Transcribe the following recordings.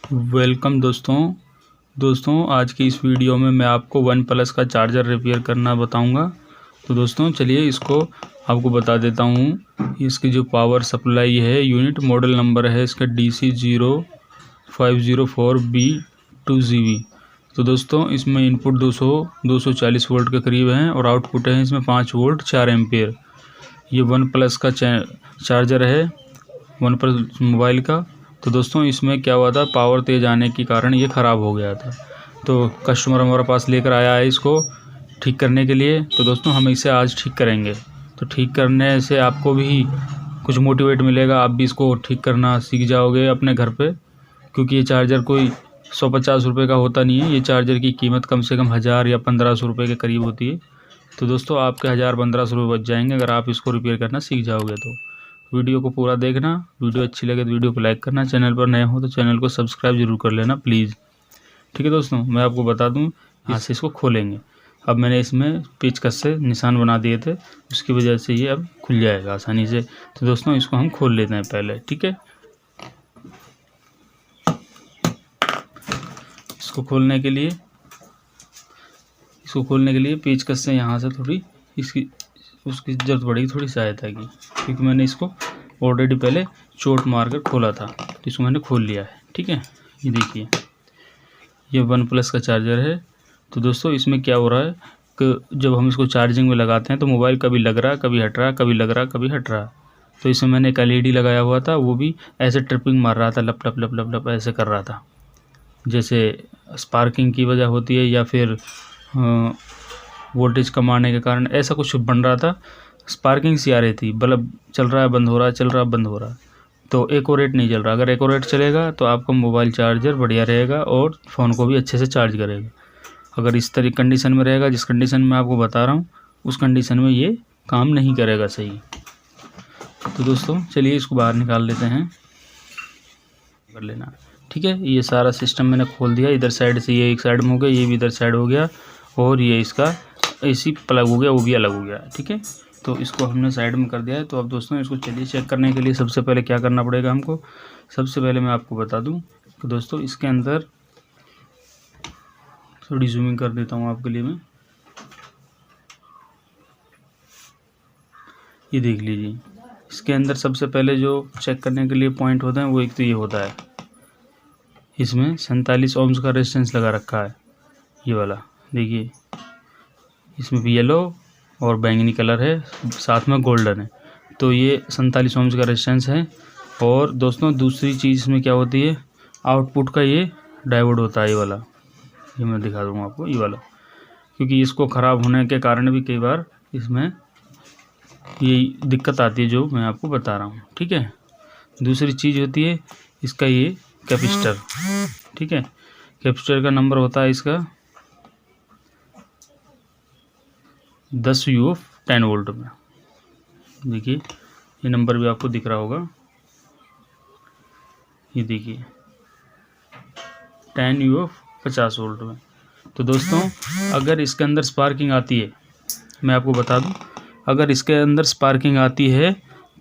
Welcome दोस्तों आज की इस वीडियो में मैं आपको वन प्लस का चार्जर रिपेयर करना बताऊंगा। तो दोस्तों चलिए इसको आपको बता देता हूं। इसकी जो पावर सप्लाई है, यूनिट मॉडल नंबर है इसका DC0504B2GB। तो दोस्तों इसमें इनपुट 240 वोल्ट के करीब है और आउटपुट है इसमें 5 वोल्ट 4 एम्पेयर। ये वन प्लस का चार्जर है, वन प्लस मोबाइल का। तो दोस्तों इसमें क्या हुआ था, पावर तेज़ आने के कारण ये ख़राब हो गया था। तो कस्टमर हमारे पास लेकर आया है इसको ठीक करने के लिए। तो दोस्तों हम इसे आज ठीक करेंगे। तो ठीक करने से आपको भी कुछ मोटिवेट मिलेगा, आप भी इसको ठीक करना सीख जाओगे अपने घर पे। क्योंकि ये चार्जर कोई 150 रुपये का होता नहीं है। ये चार्जर की कीमत कम से कम 1000 या 1500 रुपये के करीब होती है। तो दोस्तों आपके 1000-1500 रुपये बच जाएंगे अगर आप इसको रिपेयर करना सीख जाओगे। तो वीडियो को पूरा देखना, वीडियो अच्छी लगे तो वीडियो को लाइक करना, चैनल पर नए हो तो चैनल को सब्सक्राइब जरूर कर लेना प्लीज़। ठीक है दोस्तों, मैं आपको बता दूं, यहाँ से इसको खोलेंगे। अब मैंने इसमें पेचकस से निशान बना दिए थे, उसकी वजह से ये अब खुल जाएगा आसानी से। तो दोस्तों इसको हम खोल लेते हैं पहले। ठीक है, इसको खोलने के लिए पेचकस से यहाँ से थोड़ी उसकी ज़रूरत पड़ेगी, थोड़ी सहायता की। क्योंकि मैंने इसको ऑलरेडी पहले चोट मारकर खोला था, तो इसको मैंने खोल लिया है। ठीक है, ये देखिए ये वन प्लस का चार्जर है। तो दोस्तों इसमें क्या हो रहा है कि जब हम इसको चार्जिंग में लगाते हैं तो मोबाइल कभी लग रहा, कभी हट रहा, कभी लग रहा, कभी हट रहा। तो इसमें मैंने एक LED लगाया हुआ था, वो भी ऐसे ट्रिपिंग मार रहा था, लप लप लप लप लप ऐसे कर रहा था, जैसे स्पार्किंग की वजह होती है या फिर वोल्टेज कम आने के कारण ऐसा कुछ बन रहा था। स्पार्किंग सी आ रही थी, बल्ब चल रहा है बंद हो रहा है, चल रहा है बंद हो रहा है। तो एक्यूरेट नहीं चल रहा। अगर एक्यूरेट चलेगा तो आपका मोबाइल चार्जर बढ़िया रहेगा और फ़ोन को भी अच्छे से चार्ज करेगा। अगर इस तरह कंडीशन में रहेगा, जिस कंडीशन में आपको बता रहा हूँ, उस कंडीशन में ये काम नहीं करेगा सही। तो दोस्तों चलिए इसको बाहर निकाल लेते हैं, कर लेना। ठीक है, ये सारा सिस्टम मैंने खोल दिया। इधर साइड से ये एक साइड में हो गया, ये भी इधर साइड हो गया, और ये इसका AC प्लग हो गया, वो भी अलग हो गया। ठीक है, तो इसको हमने साइड में कर दिया है। तो अब दोस्तों इसको चलिए चेक करने के लिए सबसे पहले क्या करना पड़ेगा हमको। सबसे पहले मैं आपको बता दूं कि दोस्तों इसके अंदर थोड़ी जूमिंग कर देता हूं आपके लिए मैं। ये देख लीजिए, इसके अंदर सबसे पहले जो चेक करने के लिए पॉइंट होता है वो एक तो ये होता है, इसमें 47 ओम्स का रेजिस्टेंस लगा रखा है, ये वाला देखिए। इसमें भी येलो और बैंगनी कलर है, साथ में गोल्डन है। तो ये 47 ओम्स का रेजिस्टेंस है। और दोस्तों दूसरी चीज़ इसमें क्या होती है, आउटपुट का ये डायोड होता है, ये वाला। ये मैं दिखा दूँगा आपको, ये वाला। क्योंकि इसको ख़राब होने के कारण भी कई बार इसमें ये दिक्कत आती है, जो मैं आपको बता रहा हूँ। ठीक है, दूसरी चीज़ होती है इसका ये कैपेसिटर। ठीक है, कैपेसिटर का नंबर होता है इसका 10 UF 10 वोल्ट में। देखिए ये नंबर भी आपको दिख रहा होगा, ये देखिए 10 UF 50 वोल्ट में। तो दोस्तों अगर इसके अंदर स्पार्किंग आती है, मैं आपको बता दूं, अगर इसके अंदर स्पार्किंग आती है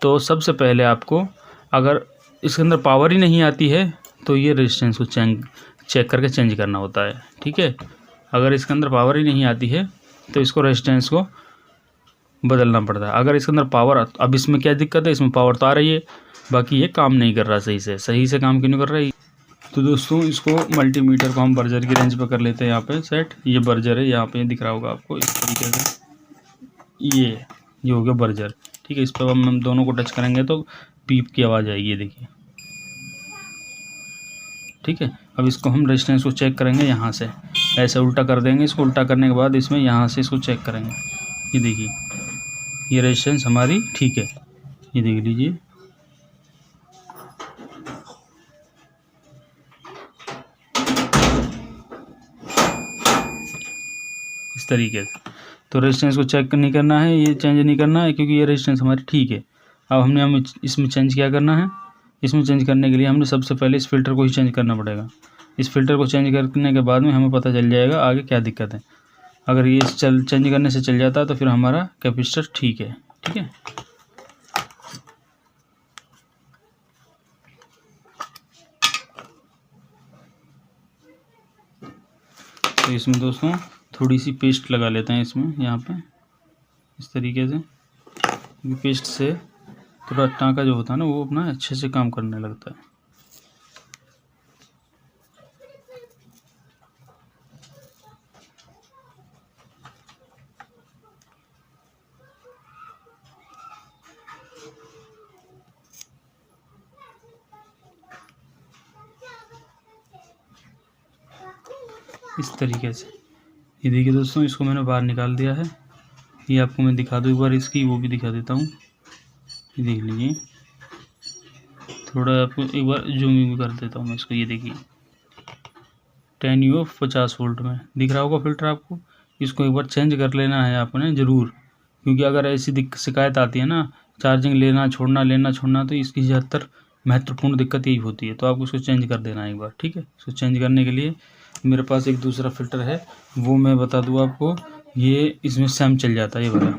तो सबसे पहले आपको, अगर इसके अंदर पावर ही नहीं आती है तो ये रेजिस्टेंस को चेक करके चेंज करना होता है। ठीक है, अगर इसके अंदर पावर ही नहीं आती है तो इसको रेजिस्टेंस को बदलना पड़ता है। अगर इसके अंदर पावर, अब इसमें क्या दिक्कत है, इसमें पावर तो आ रही है, बाकी ये काम नहीं कर रहा सही से काम क्यों नहीं कर रहा है। तो दोस्तों इसको मल्टीमीटर को हम बर्जर की रेंज पर कर लेते हैं यहाँ पे सेट। ये बर्जर है, यहाँ पे दिख रहा होगा आपको इस तरीके से। ये हो गया बर्जर। ठीक है, इस पर हम दोनों को टच करेंगे तो पीप की आवाज़ आएगी, ये देखिए। ठीक है, अब इसको हम रेजिस्टेंस को चेक करेंगे यहाँ से, ऐसे उल्टा कर देंगे। इसको उल्टा करने के बाद इसमें यहाँ से इसको चेक करेंगे। ये देखिए ये रेजिस्टेंस हमारी ठीक है, ये देख लीजिए। इस तरीके से तो रेजिस्टेंस को चेक नहीं करना है, ये चेंज नहीं करना है, क्योंकि ये रेजिस्टेंस हमारी ठीक है। अब हमें इसमें चेंज क्या करना है, इसमें चेंज करने के लिए हमने सबसे पहले इस फिल्टर को ही चेंज करना पड़ेगा। इस फिल्टर को चेंज करने के बाद में हमें पता चल जाएगा आगे क्या दिक्कत है। अगर ये चेंज करने से चल जाता है तो फिर हमारा कैपेसिटर ठीक है। ठीक है, तो इसमें दोस्तों थोड़ी सी पेस्ट लगा लेते हैं इसमें, यहाँ पे इस तरीके से, क्योंकि पेस्ट से थोड़ा टाँका जो होता है ना वो अपना अच्छे से काम करने लगता है। इस तरीके से ये देखिए दोस्तों, इसको मैंने बाहर निकाल दिया है। ये आपको मैं दिखा दूँ एक बार, इसकी वो भी दिखा देता हूँ। ये देख लीजिए, थोड़ा आपको एक बार जूम भी कर देता हूँ मैं इसको। ये देखिए 10U 50 वोल्ट में दिख रहा होगा फिल्टर आपको। इसको एक बार चेंज कर लेना है आपने ज़रूर, क्योंकि अगर ऐसी शिकायत आती है ना, चार्जिंग लेना छोड़ना, तो इसकी ज़्यादातर महत्वपूर्ण दिक्कत यही होती है। तो आपको इसको चेंज कर देना है एक बार, ठीक है। इसको चेंज करने के लिए मेरे पास एक दूसरा फ़िल्टर है, वो मैं बता दूँ आपको। ये इसमें सेम चल जाता है, ये वाला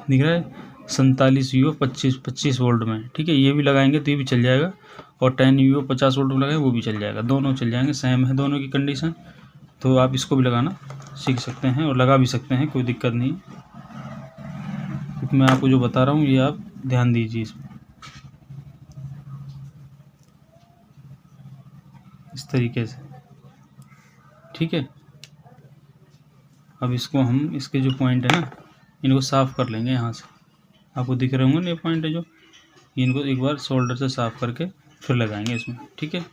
दिख रहा है 47U 25 वोल्ट में, ठीक है। ये भी लगाएंगे तो ये भी चल जाएगा, और 10U 50 वोल्ट में लगाए वो भी चल जाएगा, दोनों चल जाएंगे, सेम है दोनों की कंडीशन। तो आप इसको भी लगाना सीख सकते हैं और लगा भी सकते हैं, कोई दिक्कत नहीं। क्योंकि मैं आपको जो बता रहा हूँ ये आप ध्यान दीजिए इसमें। इस तरीके से, ठीक है। अब इसको हम, इसके जो पॉइंट है ना, इनको साफ़ कर लेंगे यहाँ से। आपको दिख रहे होंगे ना ये पॉइंट है जो, इनको एक बार सोल्डर से साफ़ करके फिर लगाएंगे इसमें, ठीक है।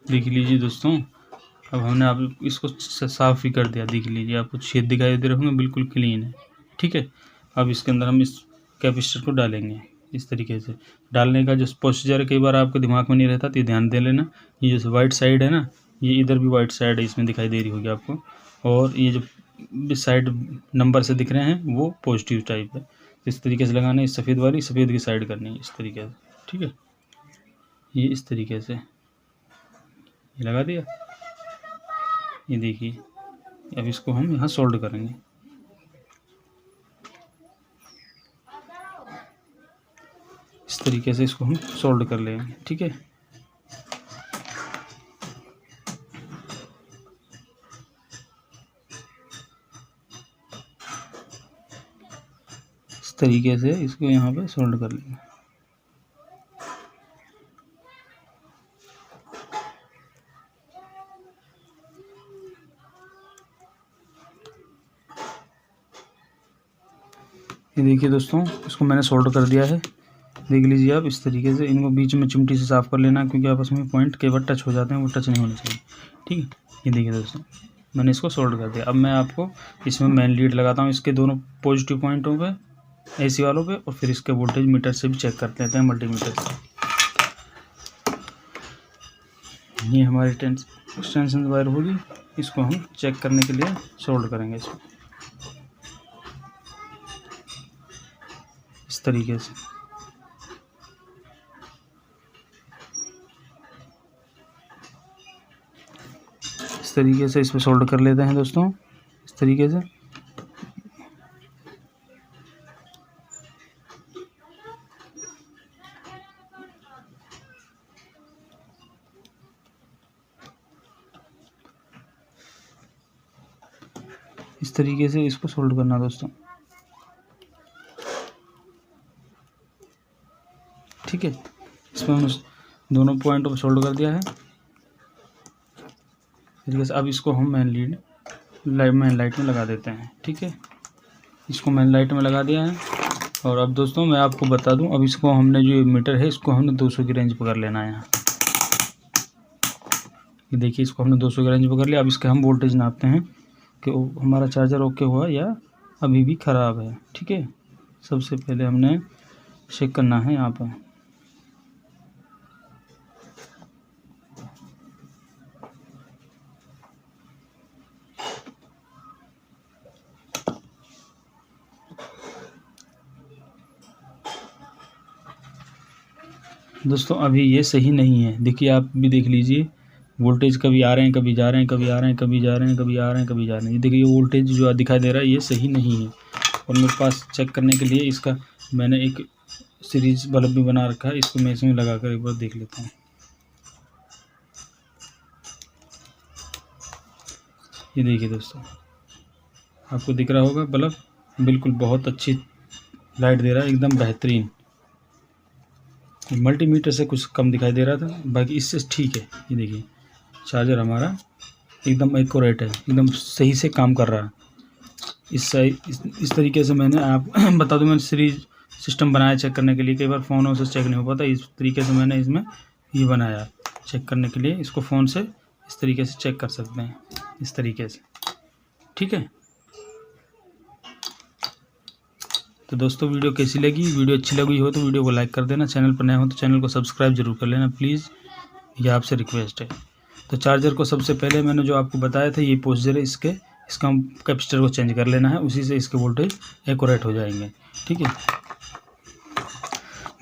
देख लीजिए दोस्तों, अब हमने आप इसको साफ़ भी कर दिया। देख लीजिए, आपको छेद दिखाई दे रहे होंगे, बिल्कुल क्लीन है, ठीक है। अब इसके अंदर हम इस कैपेसिटर को डालेंगे। इस तरीके से डालने का जो प्रोसीजर है, कई बार आपके दिमाग में नहीं रहता, तो ये ध्यान दे लेना। ये जो वाइट साइड है ना, ये इधर भी वाइट साइड है, इसमें दिखाई दे रही होगी आपको। और ये जो साइड नंबर से दिख रहे हैं वो पॉजिटिव टाइप है। इस तरीके से लगाना है, सफ़ेद वाली सफ़ेद की साइड करनी है, इस तरीके से, ठीक है। ये इस तरीके से ये लगा दिया। ये देखिए, अब इसको हम यहाँ सोल्ड करेंगे। इस तरीके से इसको हम सोल्ड कर लेंगे, ठीक है। इस तरीके से इसको यहाँ पे सोल्ड कर लेंगे। ये देखिए दोस्तों, इसको मैंने सोल्ड कर दिया है। देख लीजिए आप, इस तरीके से इनको बीच में चिमटी से साफ़ कर लेना, क्योंकि आपस में पॉइंट कई बार टच हो जाते हैं, वो टच नहीं होने चाहिए, ठीक है। ये देखिए दोस्तों, मैंने इसको सोल्ड कर दिया। अब मैं आपको इसमें मेन लीड लगाता हूँ, इसके दोनों पॉजिटिव पॉइंटों पे, एसी वालों पे, और फिर इसके वोल्टेज मीटर से भी चेक कर लेते हैं, मल्टीमीटर से। ये हमारी एक्सटेंशन वायर होगी, इसको हम चेक करने के लिए सोल्ड करेंगे इसको इस तरीके से। इस तरीके से इसमें सोल्ड कर लेते हैं दोस्तों, इस तरीके से। इस तरीके से इसको सोल्ड करना दोस्तों, ठीक है। इसमें हमने दोनों पॉइंटों को सोल्ड कर दिया है तरीके से। अब इसको हम मेन लाइट में लगा देते हैं, ठीक है। इसको मेन लाइट में लगा दिया है। और अब दोस्तों मैं आपको बता दूं, अब इसको हमने जो मीटर है इसको हमने 200 की रेंज पकड़ लेना है यहाँ। ये देखिए, इसको हमने 200 की रेंज पकड़ लिया। अब इसके हम वोल्टेज नापते हैं कि हमारा चार्जर ओके हुआ या अभी भी ख़राब है, ठीक है। सबसे पहले हमने चेक करना है यहाँ पर। दोस्तों अभी ये सही नहीं है, देखिए आप भी देख लीजिए, वोल्टेज कभी आ रहे हैं, कभी जा रहे हैं, कभी आ रहे हैं, कभी जा रहे हैं, कभी आ रहे हैं, कभी जा रहे हैं। ये देखिए ये वोल्टेज जो दिखाई दे रहा है ये सही नहीं है। और मेरे पास चेक करने के लिए इसका मैंने एक सीरीज बल्ब भी बना रखा है, इसको मैं इसमें लगा कर एक बार देख लेता हूँ। ये देखिए दोस्तों, आपको दिख रहा होगा बल्ब बिल्कुल बहुत अच्छी लाइट दे रहा है, एकदम बेहतरीन। मल्टीमीटर से कुछ कम दिखाई दे रहा था, बाकी इससे ठीक है। ये देखिए चार्जर हमारा एकदम एक्यूरेट है, एकदम सही से काम कर रहा है। इस तरीके से मैंने आप बता दूं, मैंने सीरीज सिस्टम बनाया चेक करने के लिए। कई बार फ़ोनों से चेक नहीं हो पाता, इस तरीके से मैंने इसमें ये बनाया चेक करने के लिए। इसको फ़ोन से इस तरीके से चेक कर सकते हैं, इस तरीके से, ठीक है। तो दोस्तों वीडियो कैसी लगी? वीडियो अच्छी लगी हो तो वीडियो को लाइक कर देना, चैनल पर नए हो तो चैनल को सब्सक्राइब जरूर कर लेना प्लीज़, ये आपसे रिक्वेस्ट है। तो चार्जर को सबसे पहले मैंने जो आपको बताया था ये पोस्चर है इसका कैपेसिटर को चेंज कर लेना है, उसी से इसके वोल्टेज एक्यूरेट हो जाएंगे, ठीक है।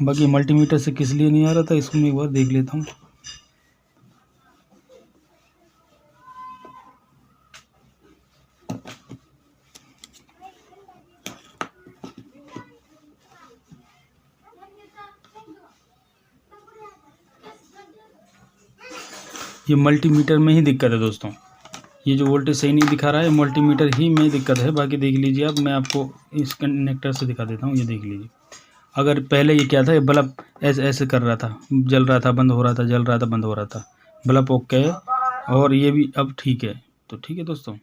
बाकी मल्टीमीटर से किस लिए नहीं आ रहा था इसको मैं एक बार देख लेता हूँ। ये मल्टीमीटर में ही दिक्कत है दोस्तों, ये जो वोल्टेज सही नहीं दिखा रहा है मल्टीमीटर ही में दिक्कत है। बाकी देख लीजिए आप, मैं आपको इस कनेक्टर से दिखा देता हूँ, ये देख लीजिए। अगर पहले ये क्या था, ये बल्ब ऐसे ऐसे कर रहा था, जल रहा था, बंद हो रहा था, जल रहा था, बंद हो रहा था, बल्ब ओके है। और ये भी अब ठीक है। तो ठीक है दोस्तों।